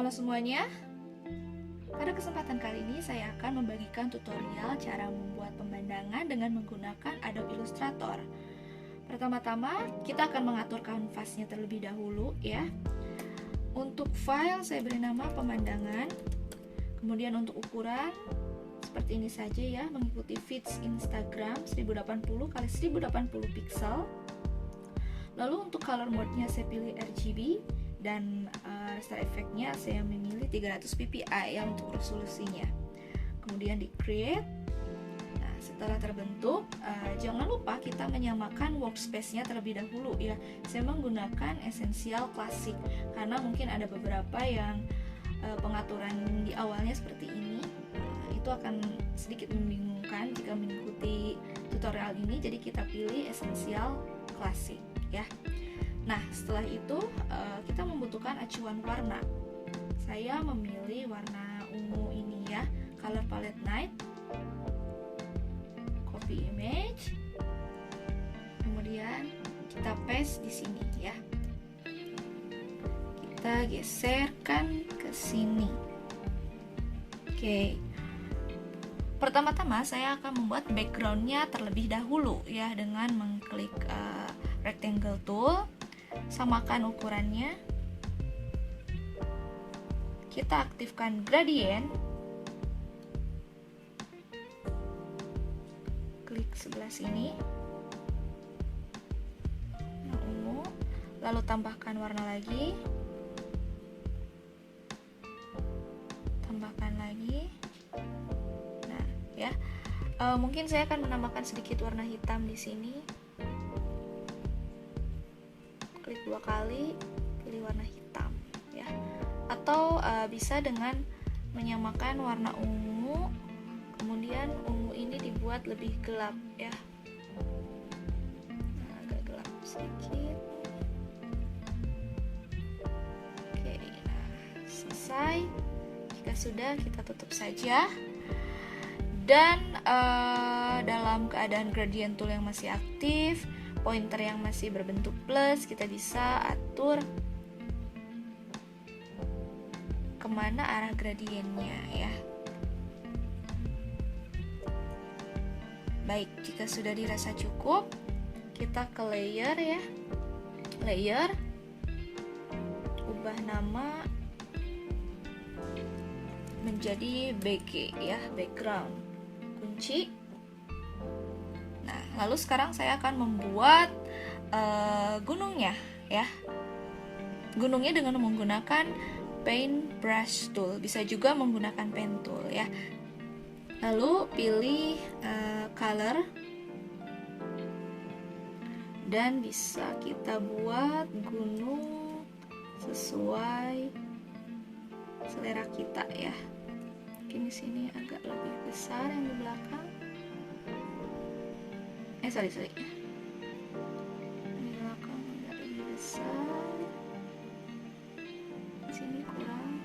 Halo semuanya, pada kesempatan kali ini saya akan membagikan tutorial cara membuat pemandangan dengan menggunakan Adobe Illustrator. Pertama-tama, kita akan mengatur kanvasnya terlebih dahulu ya. Untuk file saya beri nama pemandangan. Kemudian untuk ukuran seperti ini saja ya, mengikuti feeds Instagram 1080 x 1080 pixel. Lalu untuk color mode-nya saya pilih RGB dan raster efeknya saya memilih 300 ppi ya untuk resolusinya. Kemudian di create. Nah, setelah terbentuk, jangan lupa kita menyamakan workspace-nya terlebih dahulu ya. Saya menggunakan Essential Classic karena mungkin ada beberapa yang pengaturan di awalnya seperti ini. Itu akan sedikit membingungkan jika mengikuti tutorial ini, jadi kita pilih Essential Classic ya. Nah, setelah itu kita membutuhkan acuan warna. Saya memilih warna ungu ini ya, color palette night. Copy image. Kemudian kita paste di sini ya. Kita geserkan ke sini. Oke. Pertama-tama saya akan membuat backgroundnya terlebih dahulu ya dengan mengklik rectangle tool. Samakan ukurannya, kita aktifkan gradient, klik sebelah sini, ungu, lalu tambahkan warna lagi, tambahkan lagi. Nah ya, mungkin saya akan menambahkan sedikit warna hitam di sini. Klik 2 kali, pilih warna hitam ya. Atau bisa dengan menyamakan warna ungu, kemudian ungu ini dibuat lebih gelap ya. Nah, agak gelap sedikit. Oke, nah selesai. Jika sudah, kita tutup saja. Dan dalam keadaan gradient tool yang masih aktif, pointer yang masih berbentuk plus, kita bisa atur kemana arah gradiennya ya. Baik, jika sudah dirasa cukup, kita ke layer ya. Layer, ubah nama menjadi BG ya, background. Kunci. Lalu sekarang saya akan membuat gunungnya ya. Gunungnya dengan menggunakan paintbrush tool, bisa juga menggunakan pen tool ya. Lalu pilih color dan bisa kita buat gunung sesuai selera kita ya. Mungkin di sini agak lebih besar yang di belakang. Sorry. Ini belakang agak lebih besar. Di sini kurang.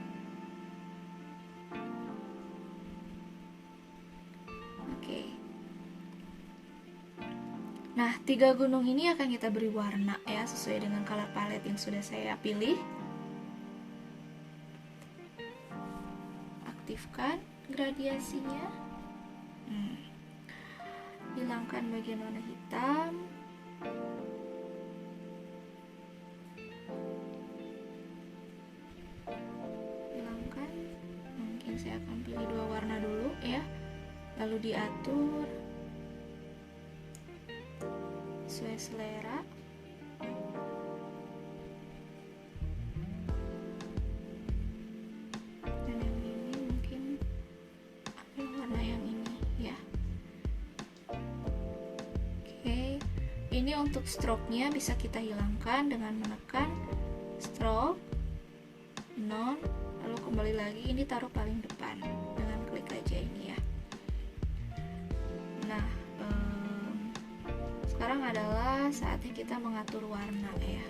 Oke. Nah, 3 gunung ini akan kita beri warna ya, sesuai dengan color palette yang sudah saya pilih. Aktifkan gradiasinya. Hilangkan bagian warna hitam. Hilangkan. Mungkin saya akan pilih 2 warna dulu ya. Lalu diatur sesuai selera. Dan yang ini mungkin ambil warna yang ini ya. Ini untuk stroke-nya bisa kita hilangkan dengan menekan stroke, none, lalu kembali lagi, ini taruh paling depan dengan klik aja ini ya. Nah, sekarang adalah saatnya kita mengatur warna ya.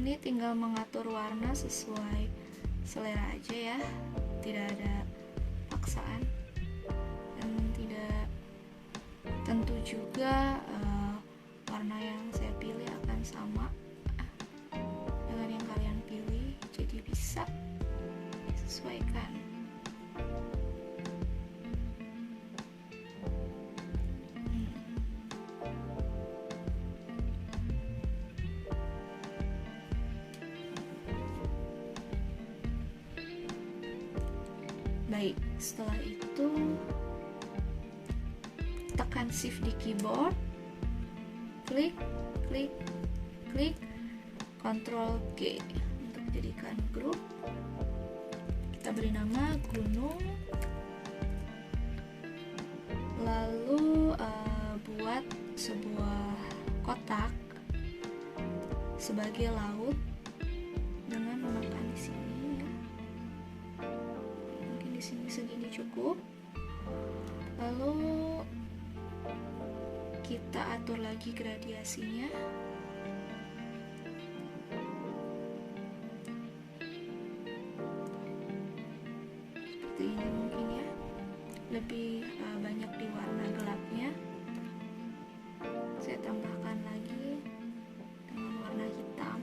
sini tinggal mengatur warna sesuai selera aja ya, tidak ada paksaan dan tidak tentu juga warna yang saya pilih akan sama dengan yang kalian pilih, jadi bisa disesuaikan. Baik, setelah itu tekan shift di keyboard, klik, klik, klik, Ctrl G untuk jadikan grup. Kita beri nama gunung, lalu buat sebuah kotak sebagai laut dengan menekan di sini ya. Mungkin di sini segini cukup. Lalu kita atur lagi gradasinya. Seperti ini mungkin ya. Lebih banyak di warna gelapnya. Saya tambahkan lagi dengan warna hitam.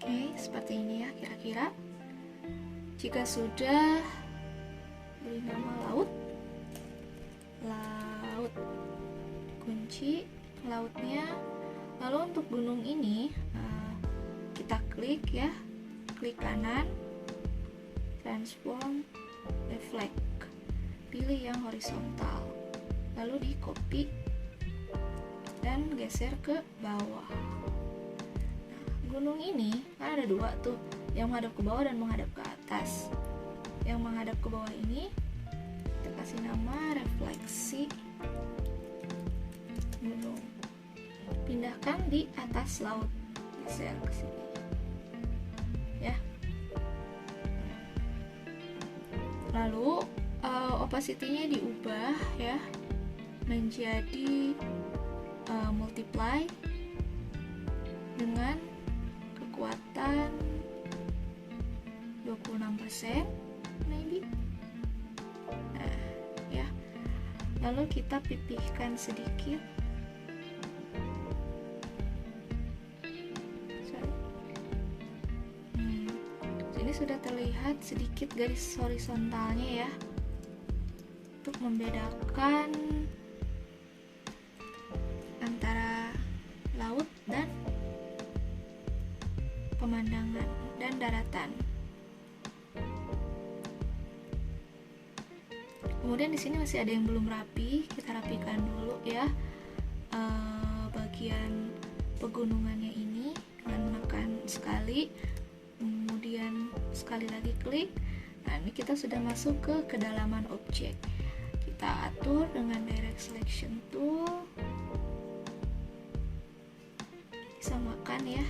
Oke, seperti ini ya kira-kira. Jika sudah, beri nama laut, laut, kunci lautnya. Lalu untuk gunung ini kita klik ya, klik kanan, transform, reflect, pilih yang horizontal, lalu di copy dan geser ke bawah. Gunung ini kan ada dua tuh, yang menghadap ke bawah dan menghadap ke atas. Yang menghadap ke bawah ini kita kasih nama refleksi gunung. Pindahkan di atas laut, geser ke sini ya. Lalu opacity-nya diubah ya menjadi multiply dengan kekuatan 26% maybe. Nah, ya. Lalu kita pipihkan sedikit. Ini sudah terlihat sedikit garis horizontalnya ya. Untuk membedakan antara laut dan pemandangan dan daratan. Kemudian di sini masih ada yang belum rapi, kita rapikan dulu ya. Bagian pegunungannya ini dengan menekan sekali, kemudian sekali lagi klik. Nah, ini kita sudah masuk ke kedalaman objek. Kita atur dengan direct selection tool, samakan ya.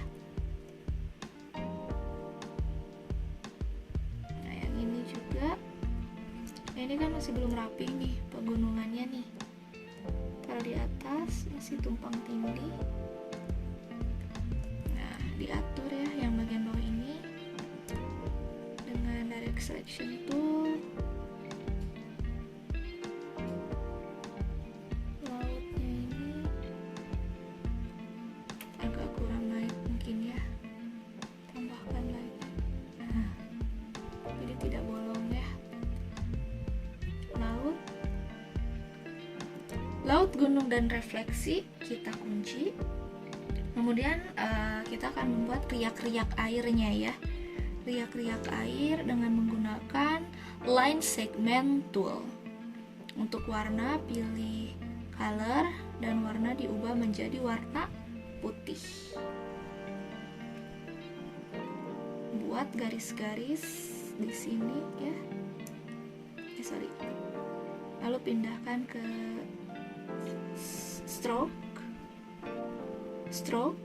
Ini kan masih belum rapi nih pegunungannya nih. Kalau di atas masih tumpang tindih. Nah, diatur ya yang bagian bawah ini dengan direct selection tool. Lautnya ini agak kurang naik mungkin ya. Tambahkan lagi. Nah, jadi tidak bolong ya. Laut, gunung, dan refleksi kita kunci. Kemudian kita akan membuat riak-riak airnya ya. Riak-riak air dengan menggunakan line segment tool. Untuk warna pilih color dan warna diubah menjadi warna putih. Buat garis-garis di sini ya. Lalu pindahkan ke stroke, stroke,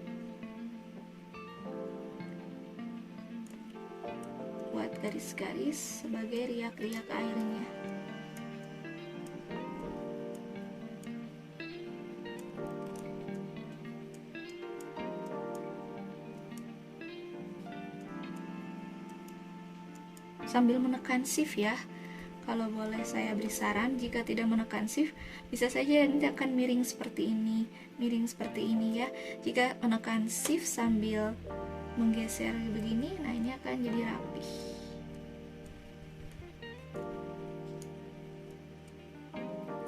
buat garis-garis sebagai riak-riak airnya. Sambil menekan shift ya. Kalau boleh saya beri saran, jika tidak menekan shift, bisa saja nanti akan miring seperti ini, miring seperti ini ya. Jika menekan shift sambil menggeser begini, nah ini akan jadi rapi.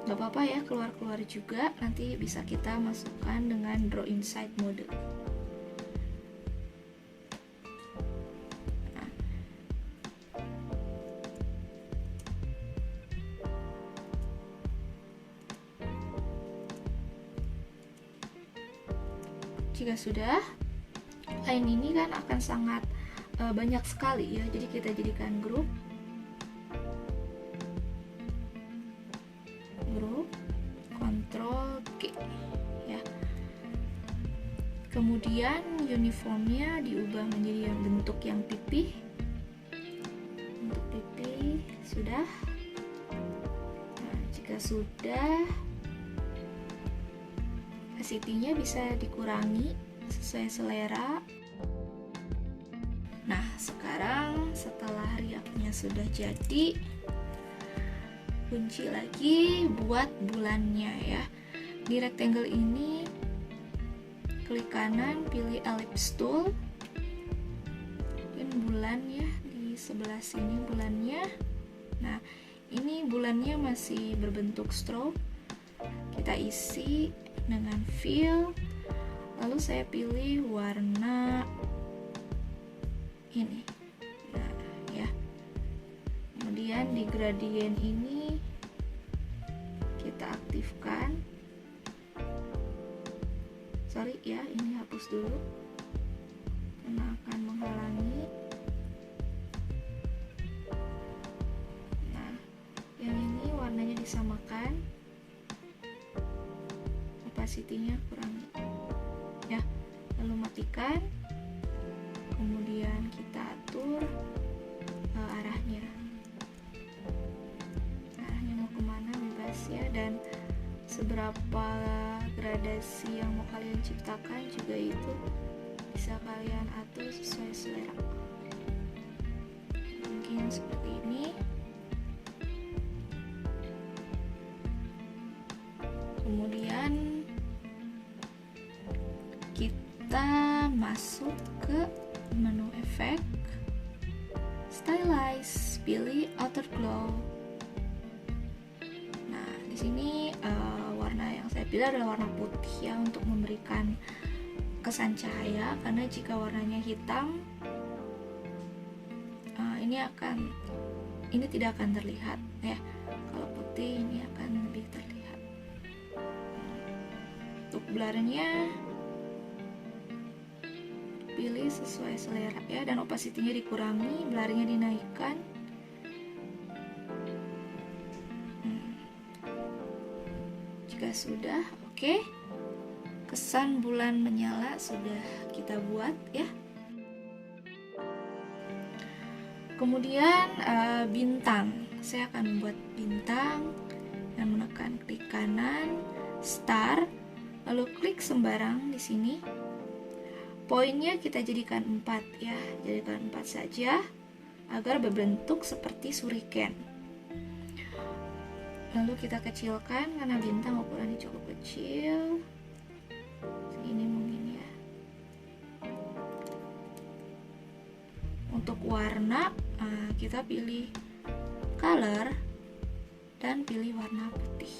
Gak apa-apa ya, keluar-keluar juga, nanti bisa kita masukkan dengan draw inside mode. Jika sudah, line ini kan akan sangat banyak sekali ya, jadi kita jadikan grup, Ctrl G ya. Kemudian uniformnya diubah menjadi bentuk yang pipih, bentuk pipih sudah. Nah, jika sudah, opacity-nya bisa dikurangi sesuai selera. Nah, sekarang setelah riaknya sudah jadi, kunci lagi buat bulannya ya. Di rectangle ini klik kanan, pilih ellipse tool, ini bulan ya, di sebelah sini bulannya. Nah, ini bulannya masih berbentuk stroke, kita isi dengan fill, lalu saya pilih warna ini. Nah ya, kemudian di gradient ini kita aktifkan. Sorry ya, ini hapus dulu karena akan menghalangi. Nah, yang ini warnanya disamakan, opacity-nya kurangi ya, lalu matikan, kemudian kita atur arahnya mau kemana bebas ya, dan seberapa gradasi yang mau kalian ciptakan juga itu bisa kalian atur sesuai selera. Mungkin seperti ini. Kemudian kita masuk ke menu efek, stylize, pilih outer glow. Nah, di sini warna yang saya pilih adalah warna putih ya, untuk memberikan kesan cahaya, karena jika warnanya hitam, ini tidak akan terlihat ya. Kalau putih ini akan lebih terlihat. Untuk blurnya pilih sesuai selera ya, dan opacity-nya dikurangi, blurnya dinaikkan. Jika sudah oke, kesan bulan menyala sudah kita buat ya. Kemudian bintang, saya akan membuat bintang dan menekan klik kanan, star, lalu klik sembarang di sini. Poinnya kita jadikan 4 ya, jadikan 4 saja agar berbentuk seperti shuriken. Lalu kita kecilkan karena bintang ukurannya cukup kecil, segini mungkin ya. Untuk warna kita pilih color dan pilih warna putih.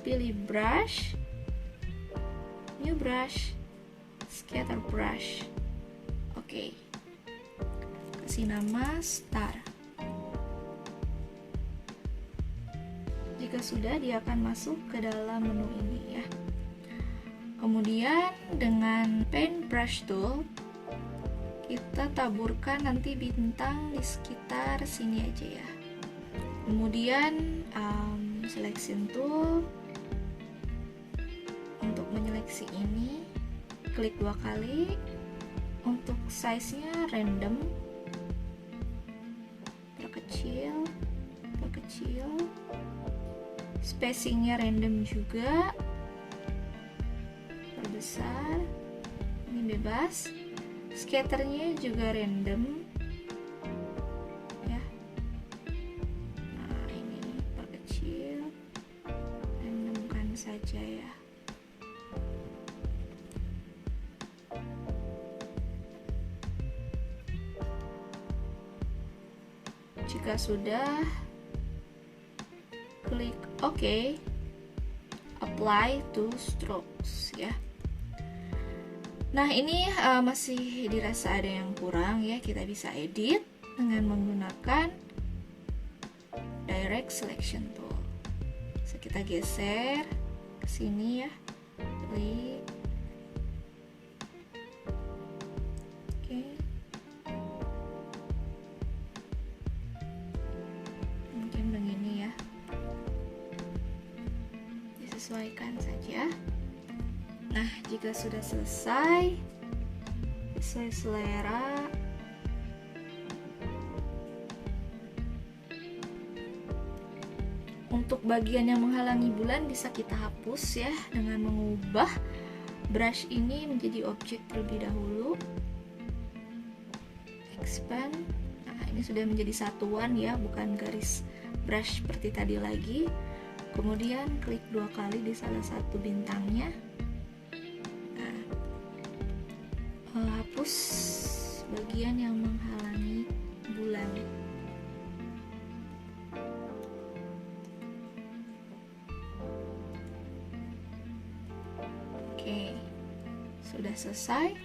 Pilih brush, new brush, scatter brush. Oke. Kasih nama star. Jika sudah, dia akan masuk ke dalam menu ini ya. Kemudian dengan paintbrush tool kita taburkan nanti bintang di sekitar sini aja ya. Kemudian selection tool. Untuk menyeleksi ini klik 2 kali. Untuk size-nya random, perkecil, spacing-nya random juga, perbesar, ini bebas, scatternya juga random ya. Nah ini perkecil, randomkan saja ya. Jika sudah, klik OK, apply to strokes ya. Nah ini masih dirasa ada yang kurang ya, kita bisa edit dengan menggunakan direct selection tool. So, kita geser ke sini ya, klik. Oke. Mungkin begini ya, disesuaikan saja. Nah, jika sudah selesai, sesuai selera, untuk bagian yang menghalangi bulan bisa kita hapus ya dengan mengubah brush ini menjadi objek terlebih dahulu. Expand. Nah, ini sudah menjadi satuan ya, bukan garis brush seperti tadi lagi. Kemudian klik 2 kali di salah satu bintangnya. Hapus bagian yang menghalangi bulan. Oke, sudah selesai.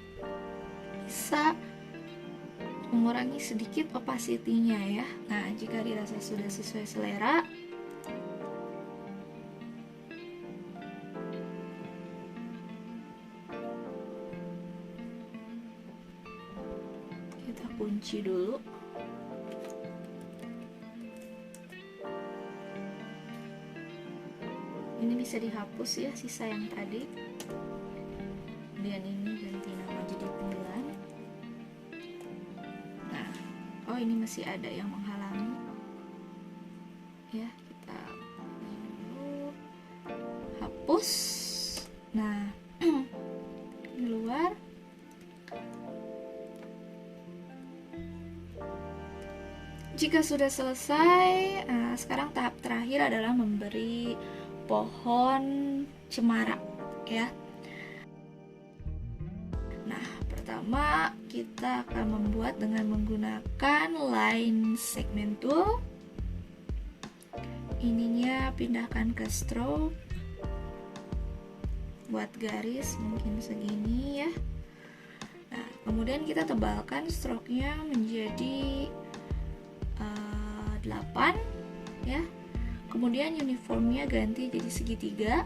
Bisa mengurangi sedikit opacity-nya ya. Nah, jika dirasa sudah sesuai selera, kita kunci dulu. Ini bisa dihapus ya, sisa yang tadi. Kemudian ini ganti nama jadi bulan. Nah, oh ini masih ada yang menghalangi ya, kita ini dulu hapus. Nah di luar. Jika sudah selesai, sekarang tahap terakhir adalah memberi pohon cemara ya. Nah, pertama kita akan membuat dengan menggunakan line segment tool. Ininya pindahkan ke stroke, buat garis mungkin segini ya. Nah, kemudian kita tebalkan stroke-nya menjadi 8 ya. Kemudian uniformnya ganti jadi segitiga.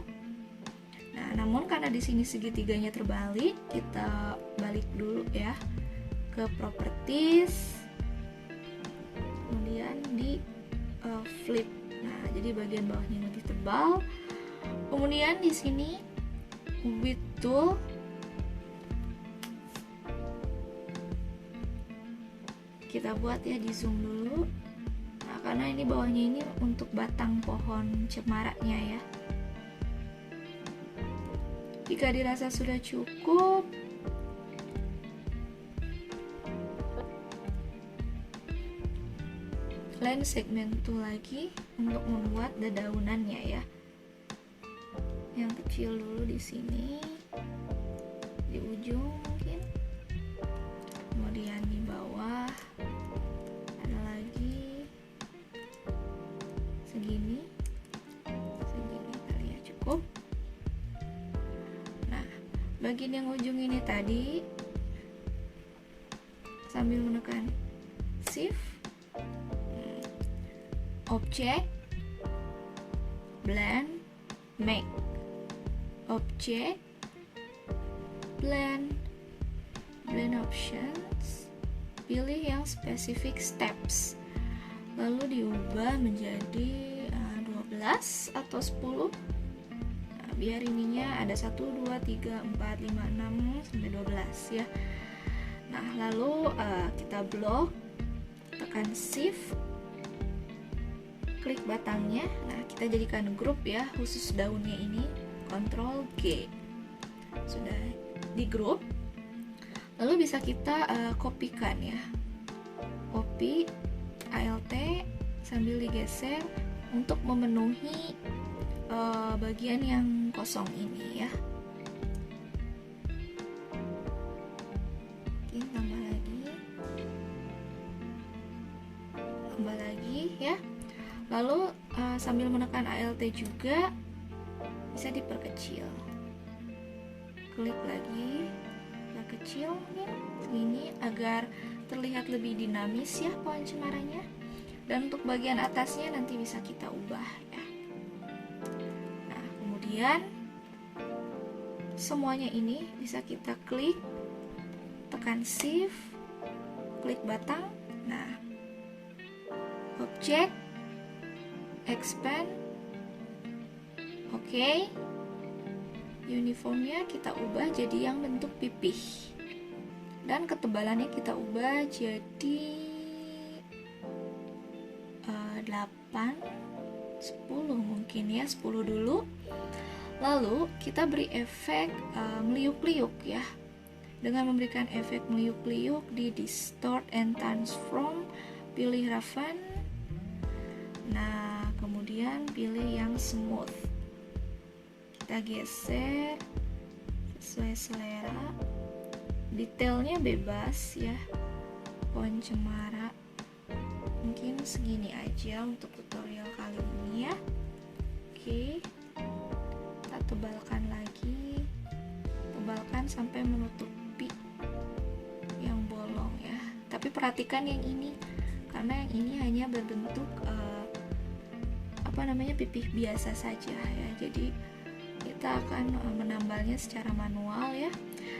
Nah, namun karena di sini segitiganya terbalik, kita balik dulu ya ke properties. Kemudian di flip. Nah, jadi bagian bawahnya lebih tebal. Kemudian di sini width tool, kita buat ya, di zoom dulu. Nah, karena ini bawahnya ini untuk batang pohon cemaranya ya. Jika dirasa sudah cukup, line segment tool lagi untuk membuat dedaunannya ya. Yang kecil dulu di sini, di ujung mungkin. Kemudian di bawah ada lagi segini kali ya, cukup. Nah, bagian yang ujung ini tadi sambil menekan shift, object, blend, make, object, blend options, pilih yang specific steps, lalu diubah menjadi 12 12 atau 10. Nah, biar ininya ada 1, 2, 3, 4, 5, 6 sampai 12 ya. Nah, lalu kita blok, tekan shift, klik batangnya. Nah, kita jadikan grup ya, khusus daunnya ini, Ctrl G. Sudah di grup. Lalu bisa kita kopikan ya. Copy Alt sambil digeser untuk memenuhi bagian yang kosong ini ya. Oke, tambah lagi ya. Lalu sambil menekan Alt juga bisa diperkecil. Klik lagi, kecil mungkin segini agar terlihat lebih dinamis ya pohon cemaranya. Dan untuk bagian atasnya nanti bisa kita ubah ya. Nah, kemudian semuanya ini bisa kita klik, tekan shift, klik batang. Nah, objek, expand, oke. Uniformnya kita ubah jadi yang bentuk pipih, dan ketebalannya kita ubah jadi 8, 10 mungkin ya, 10 dulu. Lalu kita beri efek meliuk-liuk ya, dengan memberikan efek meliuk-liuk di distort and transform, pilih Raven. Nah, kemudian pilih yang smooth, kita geser sesuai selera. Detailnya bebas ya, pohon cemara. Mungkin segini aja untuk tutorial kali ini ya. Oke, kita tebalkan lagi, tebalkan sampai menutupi yang bolong ya. Tapi perhatikan yang ini, karena yang ini hanya berbentuk pipih biasa saja ya. Jadi kita akan menambalnya secara manual ya,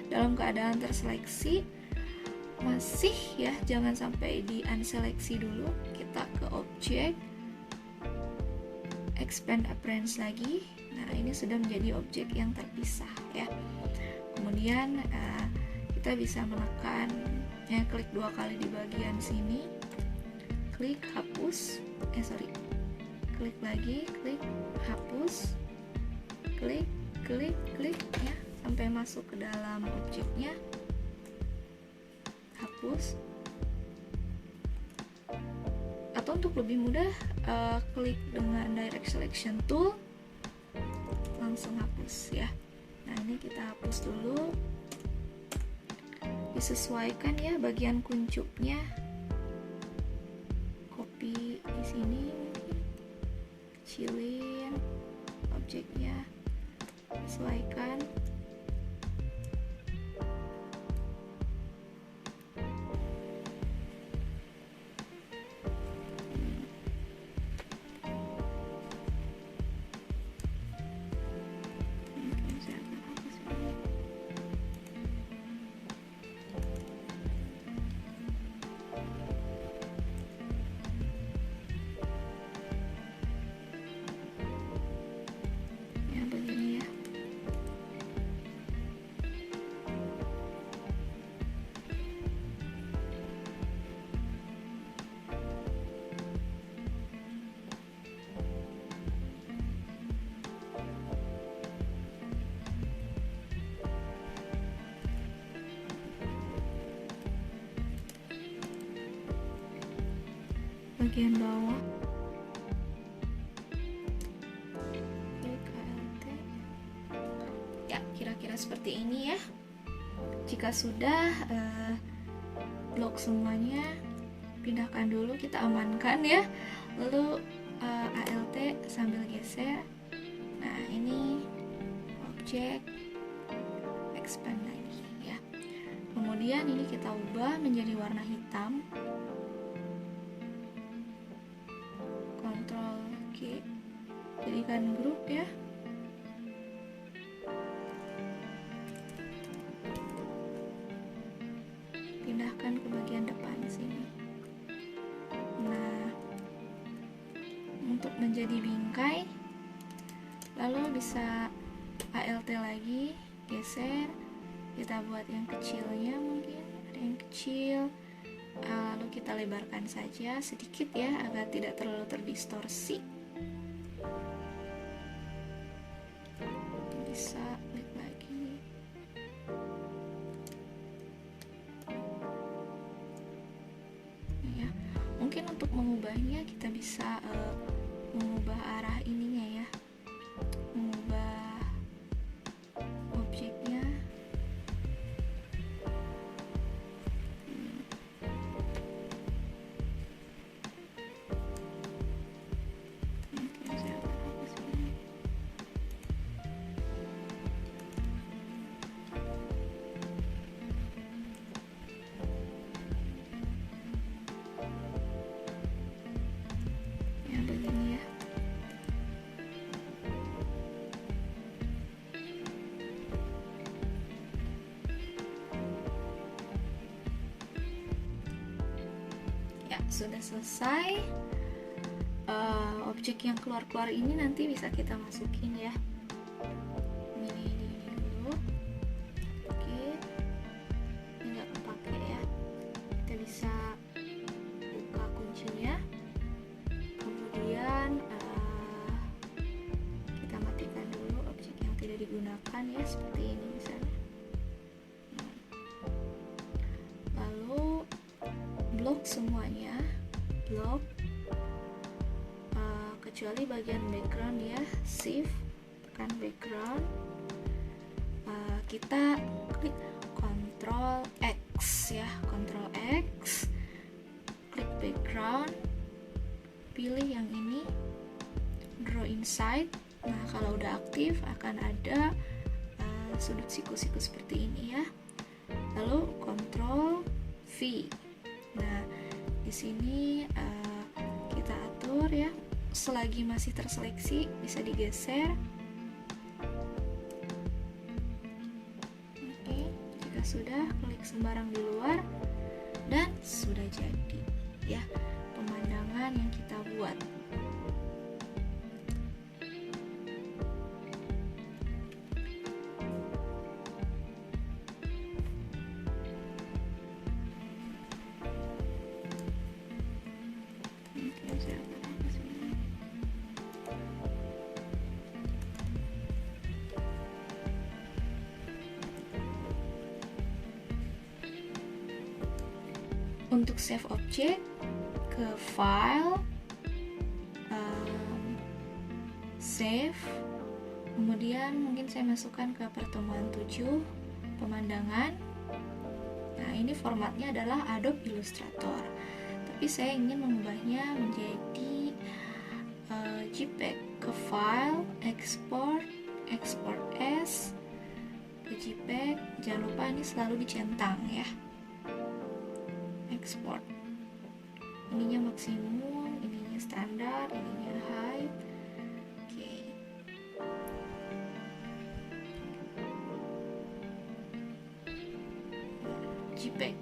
dalam keadaan terseleksi. Masih ya, jangan sampai di unseleksi dulu. Kita ke objek, expand appearance lagi. Nah, ini sudah menjadi objek yang terpisah ya. Kemudian kita bisa menekan klik 2 kali di bagian sini, klik hapus, klik lagi, klik hapus, klik ya, sampai masuk ke dalam objeknya, hapus. Atau untuk lebih mudah, klik dengan direct selection tool, langsung hapus ya. Nah, ini kita hapus dulu, disesuaikan ya bagian kuncupnya, copy di sini, kecilin objeknya, sesuaikan. Bagian bawah, klik Alt ya, kira-kira seperti ini ya. Jika sudah blok semuanya, pindahkan dulu, kita amankan ya. Lalu Alt sambil geser. Nah, ini objek, expand lagi ya. Kemudian ini kita ubah menjadi warna hitam, Ctrl G, jadikan grup ya. Pindahkan ke bagian depan sini. Nah, untuk menjadi bingkai. Lalu bisa ALT lagi, geser, kita buat yang kecilnya, mungkin ada yang kecil, lalu kita lebarkan saja sedikit ya, agar tidak terlalu terdistorsi. Bisa klik lagi. Ya, mungkin untuk mengubahnya kita bisa mengubah arah ininya ya, mengubah objeknya. Ya, begini ya. Ya, sudah selesai. Objek yang keluar-keluar ini nanti bisa kita masukin ya. Ini dulu. Oke, ini nggak kepake ya. Kita bisa buka kuncinya. Kemudian kita matikan dulu objek yang tidak digunakan ya, seperti ini misalnya. Lalu blok semuanya, blok kecuali bagian background ya, shift tekan background, kita klik Ctrl X ya, Ctrl X, klik background, pilih yang ini, draw inside. Nah, kalau udah aktif akan ada sudut siku-siku seperti ini ya. Lalu Ctrl V. Nah, di sini kita atur ya, selagi masih terseleksi bisa digeser. Oke, jika sudah, klik sembarang di luar dan sudah jadi ya pemandangan yang kita buat. Untuk save object, ke file, save, kemudian mungkin saya masukkan ke pertemuan 7, pemandangan. Nah, ini formatnya adalah Adobe Illustrator, tapi saya ingin mengubahnya menjadi JPEG. Ke file, export, export as, ke JPEG. Jangan lupa ini selalu dicentang ya, export. Ininya maksimum, ininya standar, ininya high. Oke. JPEG.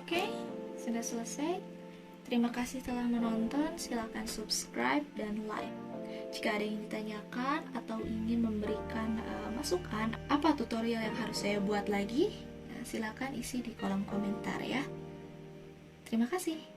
Oke, sudah selesai. Terima kasih telah menonton. Silakan subscribe dan like. Jika ada yang ditanyakan atau ingin memberikan masukan apa tutorial yang harus saya buat lagi, silakan isi di kolom komentar ya. Terima kasih.